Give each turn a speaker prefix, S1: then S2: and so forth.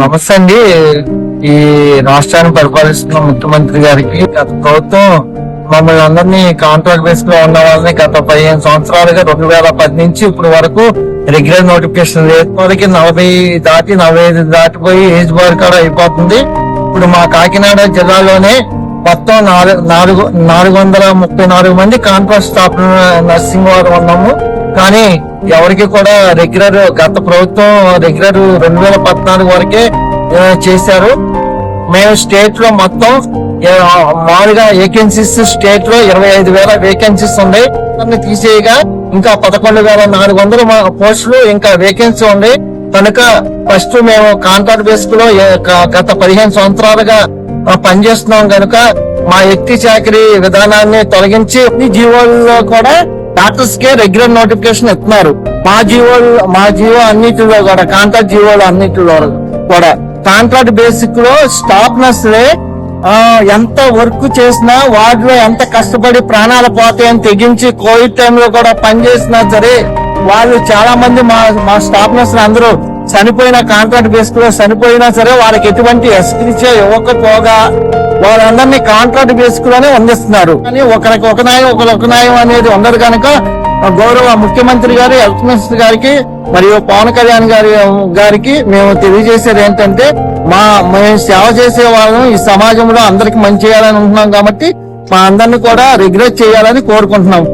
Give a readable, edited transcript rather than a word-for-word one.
S1: నమస్తే అండి. ఈ రాష్ట్రాన్ని పరిపాలిస్తున్న ముఖ్యమంత్రి గారికి గత ప్రభుత్వం మమ్మల్ని అందరినీ కాంట్రాక్ట్ బేస్ లో ఉన్న వాళ్ళని గత 15 సంవత్సరాలుగా 2010 నుంచి ఇప్పుడు వరకు రెగ్యులర్ నోటిఫికేషన్ లేదు. వాళ్ళకి 40 దాటిపోయి ఏజ్ బార్ కూడా అయిపోతుంది. ఇప్పుడు మా కాకినాడ జిల్లాలోనే మొత్తం 434 మంది కాంట్రాక్ట్ స్టాఫ్ నర్సింగ్ వారు ఉన్నాము. కానీ ఎవరికి కూడా రెగ్యులర్ గత ప్రభుత్వం రెగ్యులర్ 2014 వరకే చేశారు. మేము స్టేట్ లో మొత్తం మామూలుగా వేకెన్సీస్ స్టేట్ లో 25,000 వేకెన్సీస్ ఉన్నాయి. తీసేయగా ఇంకా 11,400 పోస్టులు ఇంకా వేకెన్సీ ఉన్నాయి. కనుక ఫస్ట్ మేము కాంట్రాక్ట్ బేస్ లో గత 15 సంవత్సరాలుగా పనిచేస్తున్నాం కనుక మా వ్యక్తి చాకరీ విధానాన్ని తొలగించి జీవోల్లో కూడా డాక్టర్స్ కే రెగ్యులర్ నోటిఫికేషన్ ఇస్తున్నారు. మా జీవో అన్నిటిలో కూడా కాంట్రాక్ట్ జీవోలు అన్నిటిలో కూడా కాంట్రాక్ట్ బేసిక్ లో స్టాఫ్ నర్సులే ఎంత వర్క్ చేసినా వాటిలో ఎంత కష్టపడి ప్రాణాలు పోతాయని తెగించి కోవిడ్ టైంలో కూడా పనిచేసినా సరే వాళ్ళు చాలా మంది మా స్టాఫ్ నర్సులు అందరూ చనిపోయిన కాంట్రాక్ట్ బేసిక్ లో చనిపోయినా సరే వాళ్ళకి ఎటువంటి ఎస్క్రిచే ఇవ్వకపోగా వాళ్ళందరినీ కాంట్రాక్ట్ బేసిక్ లోనే అందిస్తున్నారు. కానీ ఒకరికి ఒక న్యాయం ఒకరికి న్యాయం అనేది ఉండదు కనుక గౌరవ ముఖ్యమంత్రి గారి హెల్త్ మినిస్టర్ గారికి మరియు పవన్ కళ్యాణ్ గారికి మేము తెలియజేసేది ఏంటంటే మేము సేవ చేసే వాళ్ళను ఈ సమాజంలో అందరికి మంచి చేయాలని ఉంటున్నాం కాబట్టి మా అందరినీ కూడా రెగ్యులేట్ చేయాలని కోరుకుంటున్నాం.